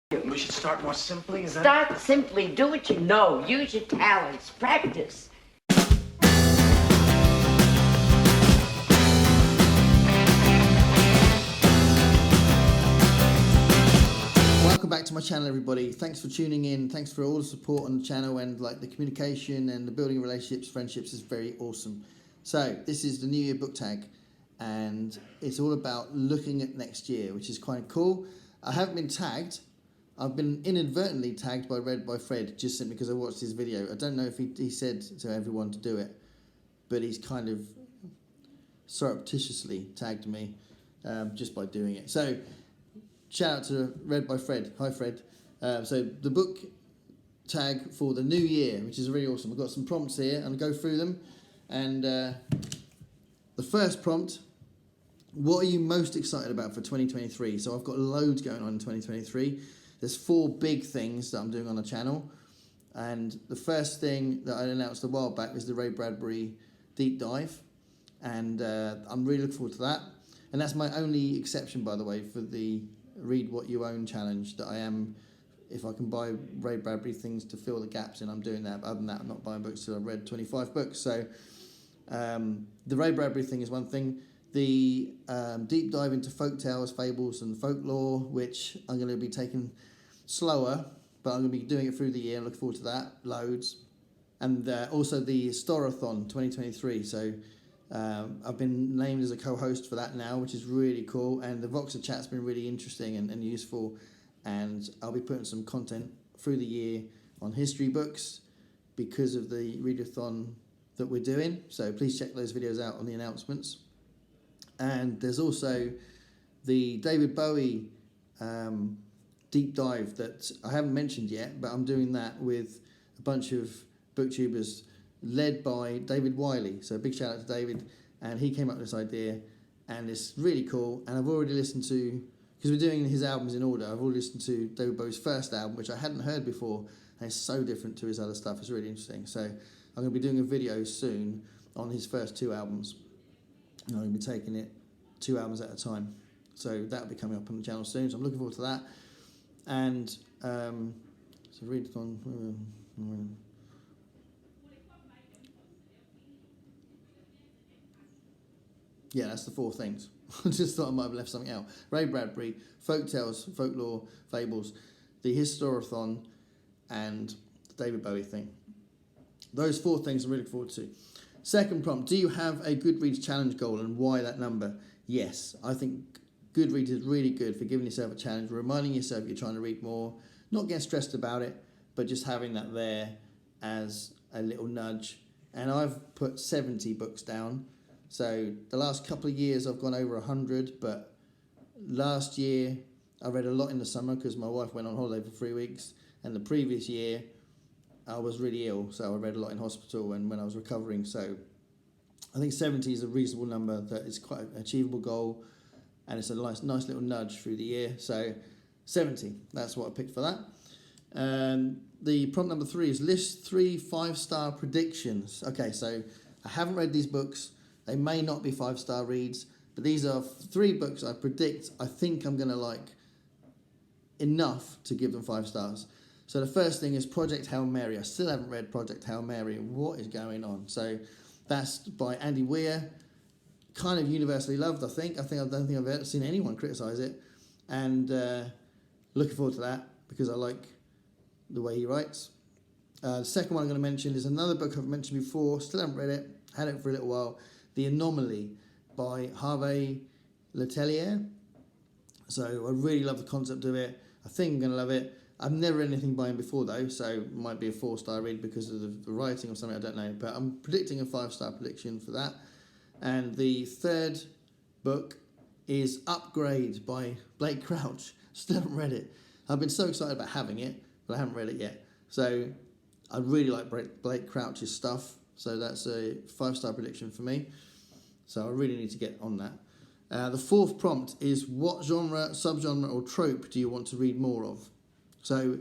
We should start more simply, is that? Start simply. Do what you know. Use your talents. Practice. Welcome back to my channel, everybody. Thanks for tuning in. Thanks for all the support on the channel, and like the communication and the building relationships, friendships is very awesome. So this is the New Year book tag, and it's all about looking at next year, which is quite cool. I haven't been tagged. I've been inadvertently tagged by Read by Fred, just simply because I watched his video. I don't know if he said to everyone to do it, but he's kind of surreptitiously tagged me just by doing it. So shout out to Read by Fred. Hi, Fred. So the book tag for the new year, which is really awesome. I've got some prompts here, and I'll go through them. And the first prompt, what are you most excited about for 2023? So I've got loads going on in 2023. There's 4 big things that I'm doing on the channel. And the first thing that I announced a while back is the Ray Bradbury deep dive. And I'm really looking forward to that. And that's my only exception, by the way, for the Read What You Own challenge, that I am, if I can buy Ray Bradbury things to fill the gaps in, I'm doing that. But other than that, I'm not buying books till I've read 25 books. So the Ray Bradbury thing is one thing. The deep dive into folk tales, fables and folklore, which I'm going to be taking slower, but I'm going to be doing it through the year. I look forward to that, loads. And also the Storathon 2023. So I've been named as a co-host for that now, which is really cool. And the Voxer chat's been really interesting and useful. And I'll be putting some content through the year on history books because of the readathon that we're doing. So please check those videos out on the announcements. And there's also the David Bowie deep dive that I haven't mentioned yet, but I'm doing that with a bunch of booktubers led by David Wiley. So a big shout out to David, and he came up with this idea, and it's really cool. And I've already listened to, because we're doing his albums in order, I've already listened to David Bowie's first album, which I hadn't heard before, and it's so different to his other stuff. It's really interesting. So I'm going to be doing a video soon on his first 2 albums. And I'm going to be taking it 2 albums at a time. So that'll be coming up on the channel soon. So I'm looking forward to that. And so readathon. Yeah, that's the 4 things. I just thought I might have left something out. Ray Bradbury, folk tales, folklore, fables, the Historathon, and the David Bowie thing. Those 4 things I'm really looking forward to. Second prompt, do you have a Goodreads challenge goal, and why that number? Yes, I think Goodreads is really good for giving yourself a challenge, reminding yourself you're trying to read more, not getting stressed about it, but just having that there as a little nudge. And I've put 70 books down. So the last couple of years I've gone over 100, but last year I read a lot in the summer because my wife went on holiday for 3 weeks, and the previous year I was really ill, so I read a lot in hospital and when I was recovering. So I think 70 is a reasonable number, that is quite an achievable goal, and it's a nice little nudge through the year. So 70, that's what I picked for that. The prompt number 3 is list 3 5-star predictions. Okay, so I haven't read these books. They may not be 5-star reads, but these are 3 books I predict I think I'm going to like enough to give them 5 stars. So the first thing is Project Hail Mary. I still haven't read Project Hail Mary. What is going on? So that's by Andy Weir. Kind of universally loved, I think. I don't think I've ever seen anyone criticise it. And looking forward to that because I like the way he writes. The second one I'm going to mention is another book I've mentioned before. Still haven't read it. Had it for a little while. The Anomaly by Harvey Letellier. So I really love the concept of it. I think I'm going to love it. I've never read anything by him before though, so it might be a 4-star read because of the writing or something, I don't know. But I'm predicting a 5-star prediction for that. And the third book is Upgrade by Blake Crouch. Still haven't read it. I've been so excited about having it, but I haven't read it yet. So I really like Blake Crouch's stuff, so that's a 5-star prediction for me. So I really need to get on that. The fourth prompt is what genre, subgenre or trope do you want to read more of? So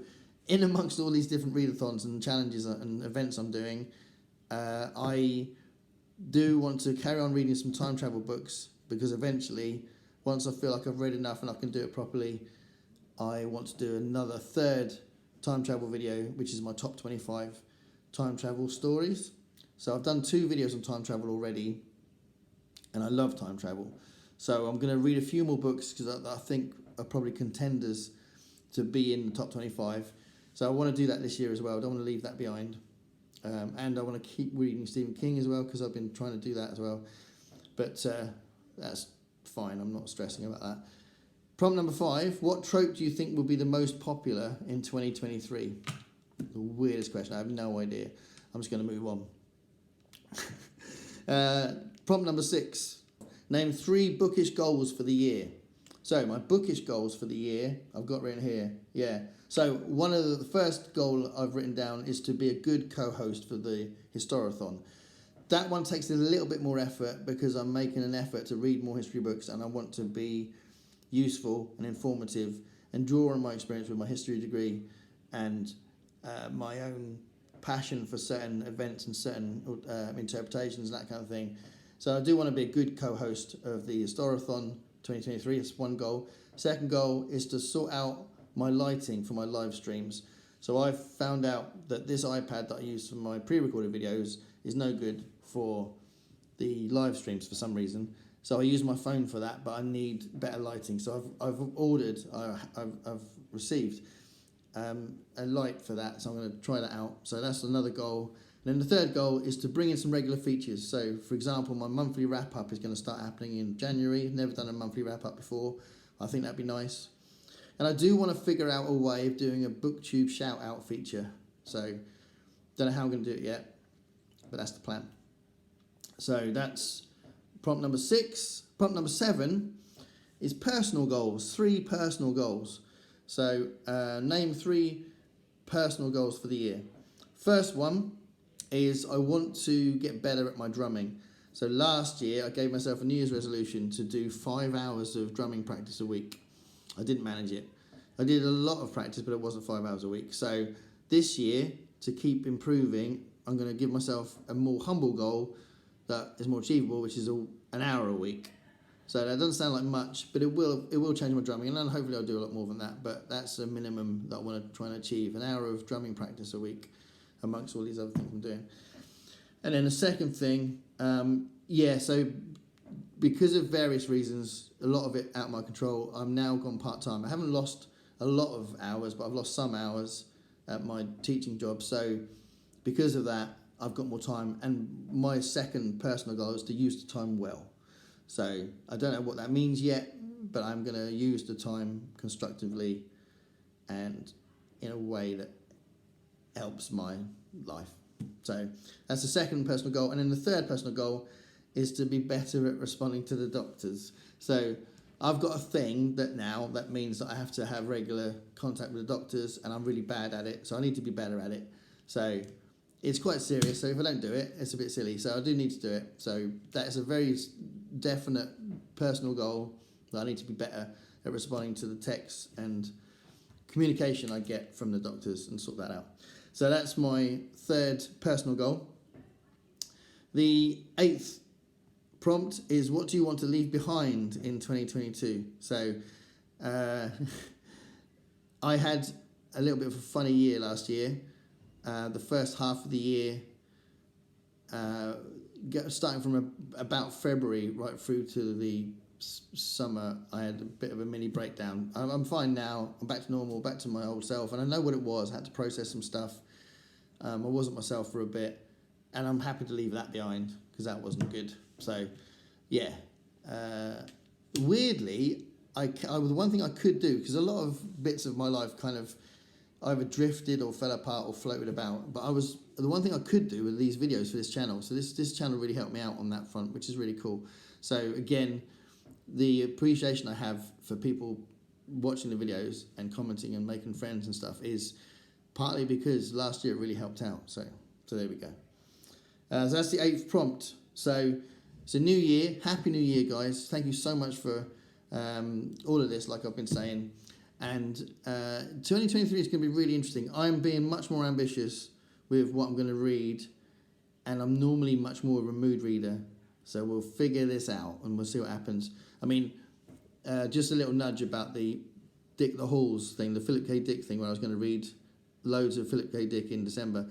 in amongst all these different readathons and challenges and events I'm doing, I do want to carry on reading some time travel books because eventually, once I feel like I've read enough and I can do it properly, I want to do another third time travel video, which is my top 25 time travel stories. So I've done 2 videos on time travel already, and I love time travel. So I'm going to read a few more books because I think are probably contenders to be in the top 25. So I want to do that this year as well. I don't want to leave that behind. And I want to keep reading Stephen King as well because I've been trying to do that as well. But that's fine. I'm not stressing about that. Prompt number 5. What trope do you think will be the most popular in 2023? The weirdest question. I have no idea. I'm just going to move on. Prompt number 6. Name 3 bookish goals for the year. So my bookish goals for the year, I've got written here. Yeah. So one of the first goal I've written down is to be a good co-host for the Historathon. That one takes a little bit more effort because I'm making an effort to read more history books and I want to be useful and informative and draw on my experience with my history degree and my own passion for certain events and certain interpretations and that kind of thing. So I do want to be a good co-host of the Historathon 2023. That's one goal. Second goal is to sort out my lighting for my live streams. So I've found out that this iPad that I use for my pre-recorded videos is no good for the live streams for some reason. So I use my phone for that, but I need better lighting. So I've received a light for that. So I'm going to try that out. So that's another goal. And then the third goal is to bring in some regular features. So for example, my monthly wrap-up is going to start happening in January. Never done a monthly wrap-up before. I think that'd be nice. And I do want to figure out a way of doing a BookTube shout-out feature. So don't know how I'm going to do it yet, but that's the plan. So that's prompt number 6. Prompt number 7 is personal goals. 3 personal goals. So name 3 personal goals for the year. First one is I want to get better at my drumming. So last year I gave myself a New Year's resolution to do 5 hours of drumming practice a week. I didn't manage it. I did a lot of practice, but it wasn't 5 hours a week. So this year, to keep improving, I'm going to give myself a more humble goal that is more achievable, which is an hour a week. So that doesn't sound like much, but it will change my drumming, and then hopefully I'll do a lot more than that. But that's a minimum that I want to try and achieve, an hour of drumming practice a week amongst all these other things I'm doing. And then the second thing, so because of various reasons, a lot of it out of my control, I'm now gone part-time. I haven't lost a lot of hours, but I've lost some hours at my teaching job. So because of that, I've got more time. And my second personal goal is to use the time well. So I don't know what that means yet, but I'm going to use the time constructively and in a way that helps my life. So that's the second personal goal. And then the third personal goal is to be better at responding to the doctors. So I've got a thing that means that I have to have regular contact with the doctors, and I'm really bad at it, so I need to be better at it. So it's quite serious, so if I don't do it, it's a bit silly. So I do need to do it. So that is a very definite personal goal, that I need to be better at responding to the texts and communication I get from the doctors and sort that out. So that's my third personal goal. The 8th prompt is, what do you want to leave behind in 2022? So I had a little bit of a funny year last year. The first half of the year, starting from about February right through to the summer, I had a bit of a mini breakdown. I'm fine now. I'm back to normal, back to my old self, and I know what it was. I had to process some stuff. I wasn't myself for a bit, and I'm happy to leave that behind because that wasn't good. So, yeah. Weirdly, the one thing I could do, because a lot of bits of my life kind of either drifted or fell apart or floated about, but the one thing I could do with these videos for this channel, so this channel really helped me out on that front, which is really cool. So again, the appreciation I have for people watching the videos and commenting and making friends and stuff is partly because last year it really helped out. So there we go. So that's the 8th prompt. So it's a new year. Happy New Year, guys. Thank you so much for all of this, like I've been saying. And 2023 is going to be really interesting. I'm being much more ambitious with what I'm going to read, and I'm normally much more of a mood reader. So we'll figure this out and we'll see what happens. I mean, just a little nudge about the Dick the Halls thing, the Philip K. Dick thing, where I was going to read loads of Philip K. Dick in December.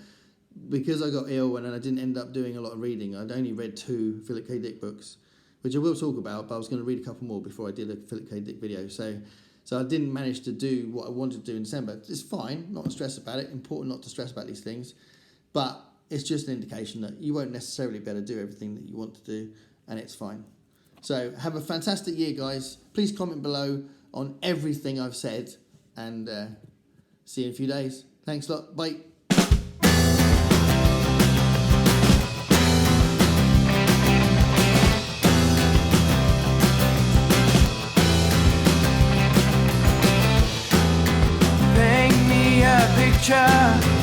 Because I got ill and I didn't end up doing a lot of reading, I'd only read 2 Philip K. Dick books, which I will talk about, but I was going to read a couple more before I did a Philip K. Dick video. So I didn't manage to do what I wanted to do in December. It's fine, not to stress about it. Important not to stress about these things. But it's just an indication that you won't necessarily be able to do everything that you want to do, and it's fine. So have a fantastic year, guys. Please comment below on everything I've said, and see you in a few days. Thanks a lot. Bye. Picture